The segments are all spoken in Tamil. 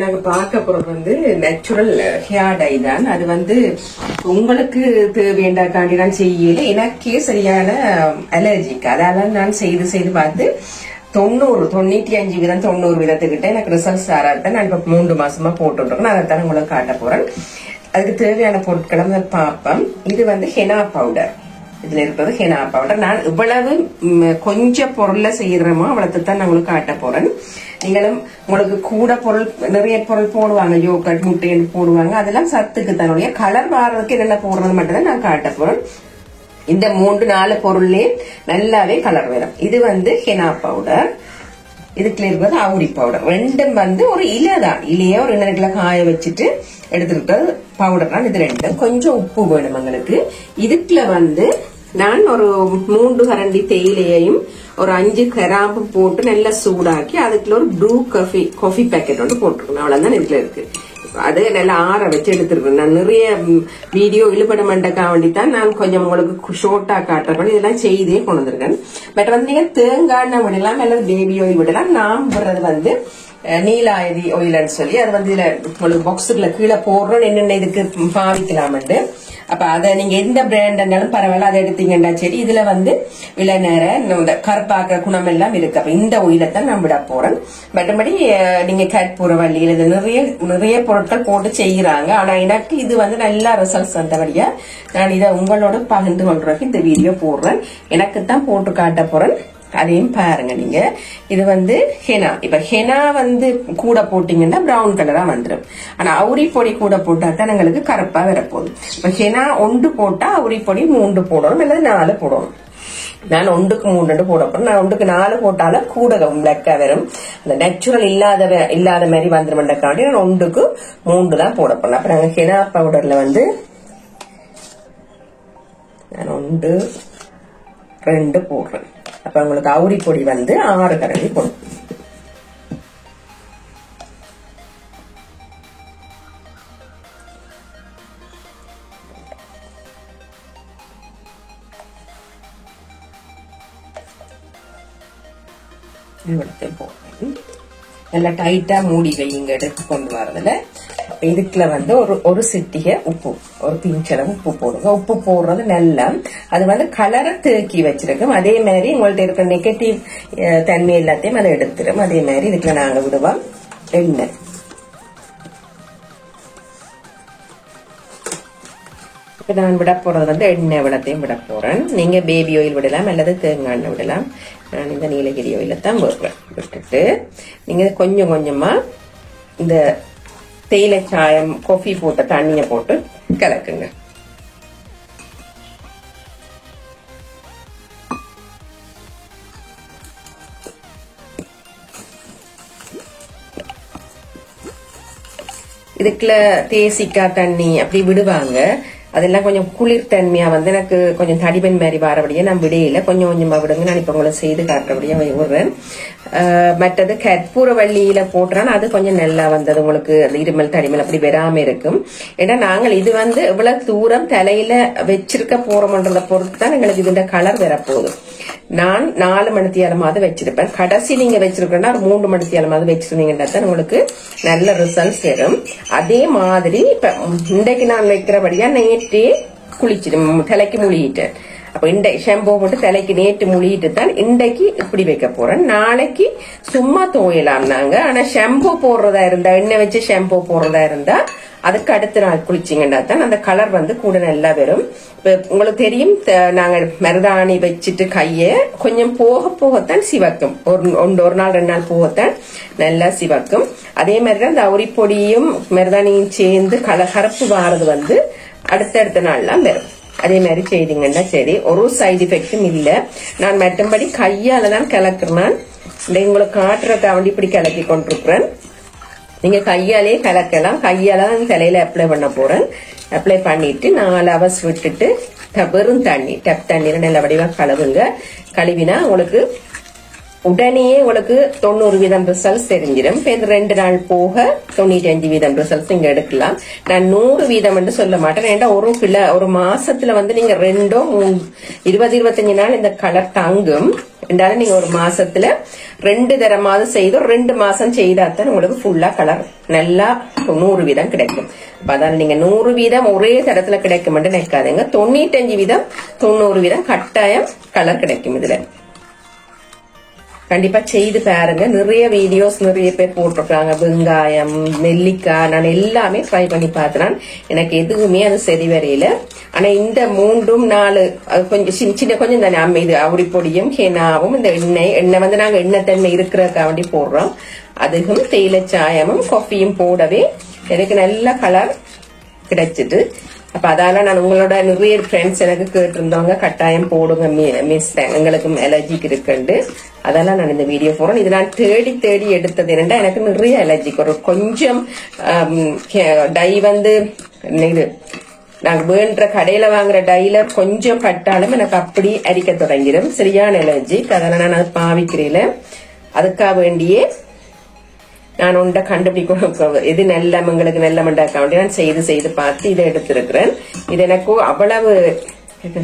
நாங்க பார்க்க போறது வந்து நேச்சுரல் ஹேர் டை தான். அது வந்து உங்களுக்கு தேவையாண்டாக்காண்டி நான் செய்யல, எனக்கே சரியான அலர்ஜிக்கு. அதால நான் செய்து பார்த்து 95% 90% எனக்கு ரிசல்ட்ஸ் ஆறாதான். நான் இப்ப 3 மாசமா போட்டுருக்கேன். நான் அதைத்தான் உங்களுக்கு காட்ட போறேன். அதுக்கு தேவையான பொருட்களை பார்ப்போம். இது வந்து ஹெனா பவுடர். இதுல இருக்கிறது ஹெனா பவுடர். நான் இவ்வளவு கொஞ்சம் பொருள்ல செய்யறோமோ அவ்வளவுதான் நான் உங்களுக்கு காட்ட போறேன். நீங்களும் உங்களுக்கு கூட பொருள் நிறைய பொருள் போடுவாங்க, யோகட் முட்டை போடுவாங்க, அதெல்லாம் சத்துக்கு தன்னுடைய கலர் மாறதுக்கு என்னென்ன போடுறது மட்டும் தான் நான் காட்ட போறேன். இந்த 3-4 பொருள்லயே நல்லாவே கலர் வரும். இது வந்து ஹெனா பவுடர், இதுக்குள்ள இருக்கிறது அவுரி பவுடர். ரெண்டும் வந்து ஒரு இலை தான். இலையே ஒரு இணையத்துல காய வச்சுட்டு எடுத்துக்கிட்டது பவுடர் தான். இது ரெண்டும் கொஞ்சம் உப்பு வேணும் எங்களுக்கு. இதுக்குள்ள வந்து நான் ஒரு 3 கரண்டி தேயிலையையும் ஒரு 5 கிராம்பு போட்டு நல்லா சூடாக்கி அதுக்குள்ள ஒரு ப்ளூ காஃபி பேக்கெட் ஒன்று போட்டுருக்கணும். அவ்வளவுதான் இதுல இருக்கு. அது நல்லா ஆற வச்சு எடுத்துருக்கேன். நான் நிறைய வீடியோ இழுபட மண்டக்கா வேண்டித்தான் நான் கொஞ்சம் உங்களுக்கு ஷோர்ட்டா காட்டுறேன். இதெல்லாம் செய்தே கொண்டு வந்திருக்கேன். பட் வந்து நீங்க தேங்காய் எண்ணெய் விடலாம், அல்லது பேபி ஆயில் விடலாம். நான் விடுறது வந்து நீலாயதி ஆயில்னு சொல்லி அது வந்து இதுல உங்களுக்கு பாக்ஸுக்குள்ள கீழே போடுறோம் என்னென்ன இதுக்கு பாவிக்கலாம்ட்டு. அப்ப அதை நீங்க எந்த பிராண்ட் இருந்தாலும் பரவாயில்ல, அதை எடுத்தீங்கன்னா சரி. இதுல வந்து இளநேர இந்த கருப்பாக்குற குணம் எல்லாம் இருக்கு. அப்ப இந்த ஒயிலத்தான் நான் விட போறேன். மற்றபடி நீங்க கற்பூரவள்ளி இது நிறைய பொருட்கள் போட்டு செய்யறாங்க. ஆனா எனக்கு இது வந்து நல்ல ரிசல்ட்ஸ் வந்தபடியா நான் இதை உங்களோட பகிர்ந்து கொள்றதுக்கு இந்த வீடியோ போடுறேன். எனக்கு தான் போட்டு காட்ட போறேன். அதையும் பாருங்க நீங்க. இது வந்து ஹெனா. இப்ப ஹெனா வந்து கூட போட்டீங்கன்னா பிரவுன் கலரா வந்துடும். ஆனா அவுரி பொடி கூட போட்டா தான் எங்களுக்கு கருப்பா வரப்போகுது. இப்ப ஹெனா 1 போட்டா அவுரி பொடி 3 போடணும், அல்லது 4 போடணும். நான் 1க்கு 3 போட போறேன். நான் 1க்கு 4 போட்டாலும் கூட பிளாக்கா வரும். அந்த நேச்சுரல் இல்லாத மாதிரி வந்துருமெண்டக்காண்டி நான் 1க்கு 3 தான் போட போறேன். அப்ப நாங்க ஹெனா பவுடர்ல வந்து நான் 1 2 போடுறேன். அப்ப உங்களுக்கு அவுரி பொடி வந்து 6 கரண்டி போடும். நல்லா டைட்டா மூடி வைங்க எடுத்து கொண்டு வரதுல. இதுக்குள்ள வந்து ஒரு சிட்டிகை உப்பு, ஒரு பிஞ்சளவு உப்பு போடுங்க. உப்பு போடுறது நல்லா அது வந்து கலரை தேக்கி வச்சிருக்கும். அதே மாதிரி உங்கள்ட்ட இருக்கிற நெகட்டிவ் தன்மை எல்லாத்தையும் அதை எடுத்துரும். அதே மாதிரி இதுக்குள்ள நாங்க விடுவோம் எண்ணெய். இப்ப நான் விட போறது வந்து எண்ணெய் விடத்தையும் விட போறேன். நீங்க பேபி ஆயில் விடலாம், அல்லது தேங்காய் எண்ணெய் விடலாம். நான் இந்த நீலகிரி ஆயில தான் விடுறேன். விட்டுட்டு நீங்க கொஞ்சம் கொஞ்சமா இந்த தேயிலை சாயம் காஃபி போட்ட தண்ணிய போட்டு கலக்குங்க. இதுக்குள்ள தேசிக்காய் தண்ணி அப்படி விடுவாங்க. அதெல்லாம் கொஞ்சம் குளிர் தன்மையா வந்து எனக்கு கொஞ்சம் தடிமன் மாதிரி வரபடியா நான் விடையில கொஞ்சம் கொஞ்சமா விடுங்க. நான் இப்ப உங்களை செய்து காட்டுறபடியா விடுறேன். மற்றது கற்பூரவள்ளியில போட்டுறான் அது கொஞ்சம் நல்லா வந்தது. உங்களுக்கு இருமல் தடிமல் அப்படி வராம இருக்கும். ஏன்னா நாங்கள் இது வந்து இவ்வளவு தூரம் தலையில வச்சிருக்க போறோம்ன்றத பொறுத்து தான் எங்களுக்கு இதுல கலர் வரப்போகுது. நான் 4 மணித்தியாலமாவது வச்சிருப்பேன். கடைசி நீங்க வச்சிருக்கா 3 மணித்தியாலமாவது வச்சிருந்தீங்கன்னா தான் உங்களுக்கு நல்ல ரிசல்ட்ஸ் வரும். அதே மாதிரி இப்ப இன்றைக்கு நான் வைக்கிறபடியா நேற்றே குளிச்சிட்டு தலைக்கு முழிட்டேன். அப்ப இந்த ஷாம்பு போட்டு தலைக்கு நேற்று முழிட்டு தான் இன்றைக்கு இப்படி வைக்க போறேன். நாளைக்கு சும்மா துவையலாம் நாங்க. ஆனா ஷாம்பு போடுறதா இருந்தா, எண்ணெய் வச்சு ஷாம்பு போடுறதா இருந்தா அதுக்கு அடுத்த நாள் குளிச்சிங்கன்னா தான் அந்த கலர் வந்து கூட நல்லா வரும். உங்களுக்கு தெரியும், நாங்க மருதாணி வச்சுட்டு கைய கொஞ்சம் போக போகத்தான் சிவக்கும். ஒரு நாள் 2 நாள் போகத்தான் நல்லா சிவக்கும். அதே மாதிரிதான் இந்த அவுரி பொடியும் மருதாணியும் சேர்ந்து கலகரப்பு வாரது வந்து அடுத்தடுத்த நாள்லாம் வரும். அதே மாதிரி செய்தீங்கன்னா சரி, ஒரு சைடு எஃபெக்டும் இல்ல. நான் மற்றபடி கையால தான் கலக்குறேன். உங்களுக்கு காட்டுறதுக்காக இப்படி கலக்கி கொண்டிருக்கிறேன். நீங்க கையாலே கலக்கலாம். கையால தான் தலையில அப்ளை பண்ண போறேன். அப்ளை பண்ணிட்டு 4 ஹவர்ஸ் விட்டுட்டு வெறும் தண்ணி டப் தண்ணீர் நல்ல வடிவா கழுவுங்க. கழுவினா உங்களுக்கு உடனே உங்களுக்கு 90% ரிசல்ட்ஸ் தெரிஞ்சிடும். இப்ப இந்த 2 நாள் போக 95% ரிசல்ட்ஸ் இங்க எடுக்கலாம். நான் 100% என்று சொல்ல மாட்டேன். ஏன்னா ஒரு மாசத்துல வந்து நீங்க 2 3 20-25 நாள் இந்த கலர் தங்கும். இருந்தாலும் நீங்க ஒரு மாசத்துல 2 தரமாவது செய்து 2 மாசம் செய்தாத்தான் உங்களுக்கு ஃபுல்லா கலர் நல்லா 100 வீதம் கிடைக்கும். அதான் நீங்க 100 வீதம் ஒரே தரத்துல கிடைக்கும் நினைக்காதீங்க. 95 வீதம் 90 வீதம் கட்டாயம் கலர் கிடைக்கும். இதுல கண்டிப்பா செய்து பாருங்க. நிறைய வீடியோஸ் நிறைய பேர் போட்டிருக்காங்க. வெங்காயம், நெல்லிக்காய், நான் எல்லாமே ட்ரை பண்ணி பார்த்தேன். எனக்கு எதுவுமே அது சரி வரையில. ஆனா இந்த 3-4 கொஞ்சம் சின்ன கொஞ்சம் தானே இது அவுரி பொடியும் ஹெனாவும் இந்த எண்ணெய் வந்து நாங்க எண்ணெய் தன்மை இருக்கிறதுக்காக வேண்டி போடுறோம். அதுவும் தேயிலை சாயமும் காஃபியும் போடவே எனக்கு நல்ல கலர் கிடைச்சிட்டு, அப்ப அதால நான் உங்களோட நிறைய ஃப்ரெண்ட்ஸ் எனக்கு கேட்டிருந்தவங்க கட்டாயம் போடுங்க மிஸ், எங்களுக்கும் அலர்ஜிக்கு இருக்குண்டு. அதெல்லாம் நான் இந்த வீடியோ போறேன். இது நான் தேடி எடுத்தது என்னன்னா, எனக்கு நிறைய அலர்ஜிக்கு ஒரு கொஞ்சம் டை வந்து இது நாங்க வேண்ட கடையில வாங்குற டைல கொஞ்சம் பட்டாலும் எனக்கு அப்படி அரிக்க தொடங்கிடும். சரியான அலர்ஜி. அதெல்லாம் நான் அது பாவிக்கிறேன். அதுக்காக வேண்டியே நான் உண்ட கண்டுபிடிக்க எது நல்ல உங்களுக்கு நல்ல மண்டாக்க வேண்டிய நான் செய்து பார்த்து இதை எடுத்திருக்கிறேன். இது எனக்கு அவ்வளவு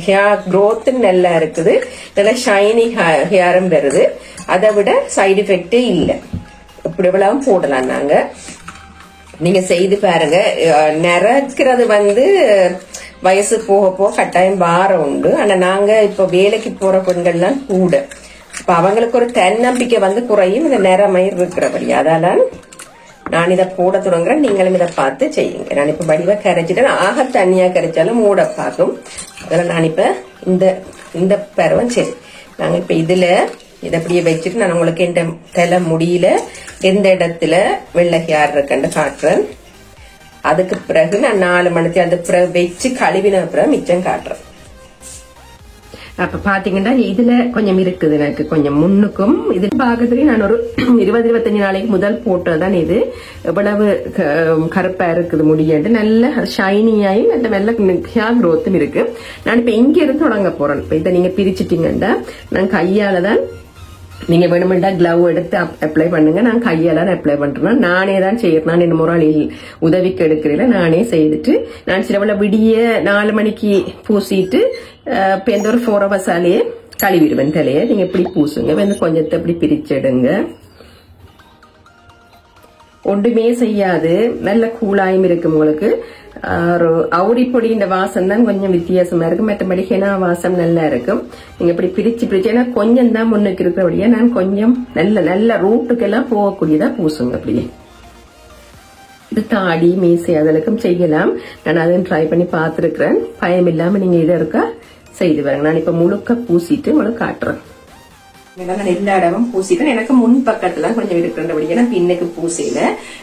ஹேர் growth நல்லா இருக்குது. நல்லா ஷைனி ஹேரும் வருது. அதை விட சைடு எஃபெக்டே இல்லை. இப்படி எவ்வளவும் போடலாம். நாங்க நீங்க செய்து பாருங்க. நிறைக்கிறது வந்து வயசு போக போக கட்டாயம் வாரம் உண்டு. ஆனா நாங்க இப்ப வேலைக்கு போற பெண்கள்லாம் கூட, இப்ப அவங்களுக்கு ஒரு தன்னம்பிக்கை வந்து குறையும் இந்த நிறமயிர் இருக்கிறபடி. அதால நான் இதை போட தொடங்குறேன். நீங்களும் இதை பார்த்து செய்யுங்க. நான் இப்ப வடிவா கரைச்சிட்டேன். ஆக தண்ணியா கரைச்சாலும் மூட பார்க்கும். அதெல்லாம் நான் இப்ப இந்த பருவம் சரி. நாங்க இப்ப இதுல இதை அப்படியே வச்சுட்டு நான் உங்களுக்கு இந்த தலை முடியல எந்த இடத்துல வெள்ளை ஹேர் இருக்குன்னு காட்டுறேன். அதுக்கு பிறகு நான் 4 மணிக்கு அந்த பிறகு வச்சு கழுவின பிறகு மிச்சம் காட்டுறேன். அப்ப பாத்தீங்கன்னா இதுல கொஞ்சம் இருக்குது. எனக்கு கொஞ்சம் முன்னுக்கும் இது பாக்கிறதுக்கு நான் ஒரு 20-25 நாளைக்கு முதல் போட்டதுதான். இது எவ்வளவு கருப்பா இருக்குது முடியாது. நல்ல ஷைனியாயும் நல்ல ஹேர் growthம் இருக்கு. நான் இப்ப இங்க இருந்து தொடங்க போறேன். இப்ப இதை நீங்க பிரிச்சுட்டீங்கன்னா நான் கையாலதான், நீங்க வேணுமெண்டா கிளவ் எடுத்து அப்ளை பண்ணுங்க. நான் கையால அப்ளை பண்றேன். நானே தான் செய்யறேன். நான் இந்த முறையில் உதவிக்கு எடுக்கிறேன். நானே செய்துட்டு நான் சிலவள விடிய 4 மணிக்கு பூசிட்டு எந்த ஒரு 4 hours ஆலேயே கழுவிடுவேன் தலையை. நீங்க இப்படி பூசுங்க. வந்து கொஞ்சத்தை இப்படி பிரிச்செடுங்க. ஒன்றுமே செய்யாது. நல்ல கூலாயும் இருக்கு உங்களுக்கு. அவுரி பொடி இந்த வாசம் தான் கொஞ்சம் வித்தியாசமா இருக்கு. மற்றபடி ஹெனா வாசம் நல்லா இருக்கும். நீங்க இப்படி பிரிச்சு ஏன்னா கொஞ்சம் தான் முன்னுக்கு இருக்கிறபடியா நான் கொஞ்சம் நல்ல ரூட்டுக்கெல்லாம் போகக்கூடியதா பூசுங்க. அப்படியே இது தாடி மீசை அதற்கும் செய்யலாம். நான் அதையும் ட்ரை பண்ணி பார்த்துருக்கிறேன். பயம் இல்லாம நீங்க இதை இருக்கா செய்து வரங்க. நான் இப்ப முழுக்க பூசிட்டு உங்களுக்கு காட்டுறேன். நான் எல்லா இடமும் பூசிட்டேன். எனக்கு முன் பக்கத்துல கொஞ்சம் இருக்கிறபடியா நான் பின்னுக்கு பூசையில.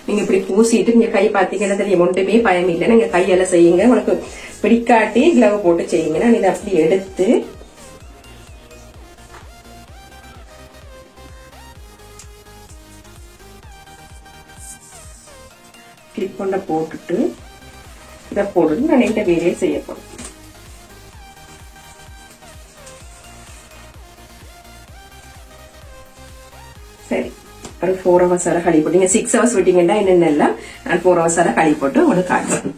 நீங்க இப்படி பூசிட்டு நீங்க கை பாத்தீங்கன்னா தெரியும். ஒன்றுமே பயம் இல்லை. நீங்க கையால செய்யுங்க. உங்களுக்கு பிடிக்காட்டி கிளவ் போட்டு செய்யுங்க. நான் இதை அப்படி எடுத்து கிளிப் கொண்ட போட்டுட்டு இதை போட்டு நான் இந்த வேலையை செய்ய போறேன். சரி, ஒரு 4 hours களி போட்டு நீங்க 6 hours விட்டீங்கன்னா என்னென்ன நான் 4 hours களி போட்டு உங்களுக்கு காட்டுறேன்.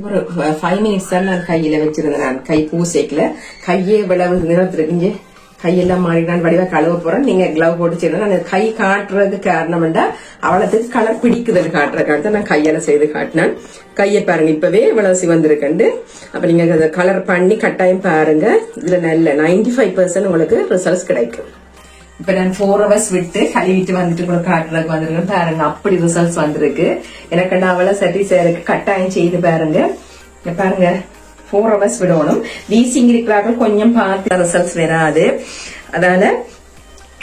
ஒரு 5 minutes தான் நான் கையில வச்சிருந்தேன். நான் கை பூசைக்கல கையே விளவு நிறத்திருக்கீங்க. கையெல்லாம் மாறி நான் வடிவா கழுவ போறேன். நீங்க கிளவ் போட்டு செய்யணும். நான் கை காட்டுறதுக்கு காரணம்டா அவளத்துக்கு கலர் பிடிக்குதுன்னு காட்டுறதுக்காக நான் கையால செய்து காட்டினேன். கையை பாருங்க இப்பவே இவ்வளவு சிவந்திருக்கண்டு. அப்ப நீங்க அதை கலர் பண்ணி கட்டாயம் பாருங்க. இதுல நல்ல 95% உங்களுக்கு ரிசல்ட்ஸ் கிடைக்கும். இப்ப நான் 4 hours விட்டு கழுவிட்டு வந்துட்டு கூட காட்டுறதுக்கு வந்துருக்கேன். பாருங்க அப்படி ரிசல்ட்ஸ் வந்திருக்கு. எனக்கு அவளை சட்டி சேருக்கு கட்டாயம் செய்து பாருங்க. பாருங்க 4 hours விடணும். வீசிங் இருக்கிறார்கள் கொஞ்சம் பார்த்து ரிசல்ட்ஸ் வராது. அதனால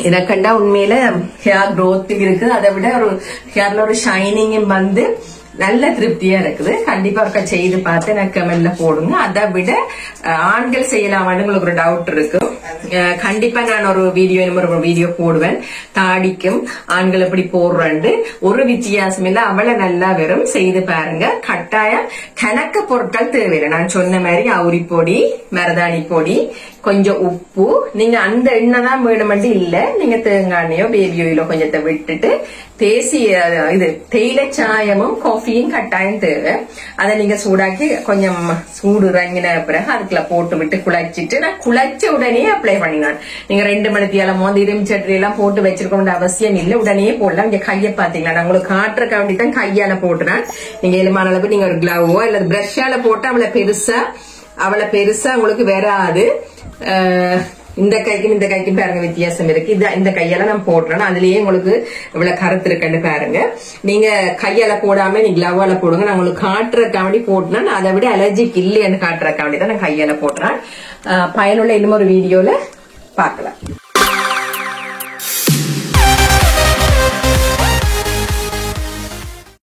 எனக்கண்டா உண்மையில ஹேர் growth இருக்கு. அதை விட ஒரு ஹேர்ல ஒரு ஷைனிங்கும் வந்து நல்ல திருப்தியா இருக்குது. கண்டிப்பா இருக்க செய்து பார்த்து எனக்கு கமெண்ட்ல போடுங்க. அதை விட ஆண்கள் செய்யலாமான்னு உங்களுக்கு ஒரு டவுட் இருக்கு. கண்டிப்பா நான் ஒரு வீடியோ போடுவேன். தாடிக்கும் ஆண்கள் எப்படி போடுறேன்னு ஒரு வித்தியாசம் இல்ல. அவளை நல்லா வரும். செய்து பாருங்க. கட்டாயம் கணக்கு பொருட்கள் தேவையில்லை. நான் சொன்ன மாதிரி அவுரி பொடி, மருதாணி பொடி, கொஞ்சம் உப்பு. நீங்க அந்த எண்ணெய் தான் வேணுமெண்டு இல்ல. நீங்க தேங்காய் எண்ணெயோ பேபி ஆயிலோ கொஞ்சத்தை விட்டுட்டு தேசிய இது தேயிலை சாயமும் காஃபியும் கட்டாயம் தேவை. அதை நீங்க சூடாக்கி கொஞ்சம் சூடு இறங்கின பிறகு அதுக்குள்ள போட்டு விட்டு குழைச்சிட்டு நான் குழைச்ச உடனே அப்ளை பண்ணினான். நீங்க 2 மணித்தியாலமோ அந்த இரும்பு சட்ரி எல்லாம் போட்டு வச்சிருக்க வேண்டிய அவசியம் இல்லை, உடனே போடலாம். இங்க கையை பாத்தீங்களா, நான் உங்களுக்கு காட்டுறக்க வேண்டிதான் கையால போட்டுனான். நீங்க எலுமான அளவு நீங்க ஒரு கிளவோ இல்ல பிரஷால போட்டு அவளை பெருசா உங்களுக்கு வராது. இந்த கைக்கும் பாருங்க வித்தியாசம் இருக்கு. இந்த கையால நான் போடுறேன், அதுலயே உங்களுக்கு இவ்வளவு கருத்து இருக்குன்னு பாருங்க. நீங்க கையால போடாம நீங்க கிளவால போடுங்க. நான் உங்களுக்கு காட்டுறக்காண்டி போட்டுனா, அதை விட அலர்ஜிக் இல்லைன்னு காட்டுறக்காண்டி தான் நான் கையால போடுறேன். பயனுள்ள இன்னும் ஒரு வீடியோல பார்க்கலாம்.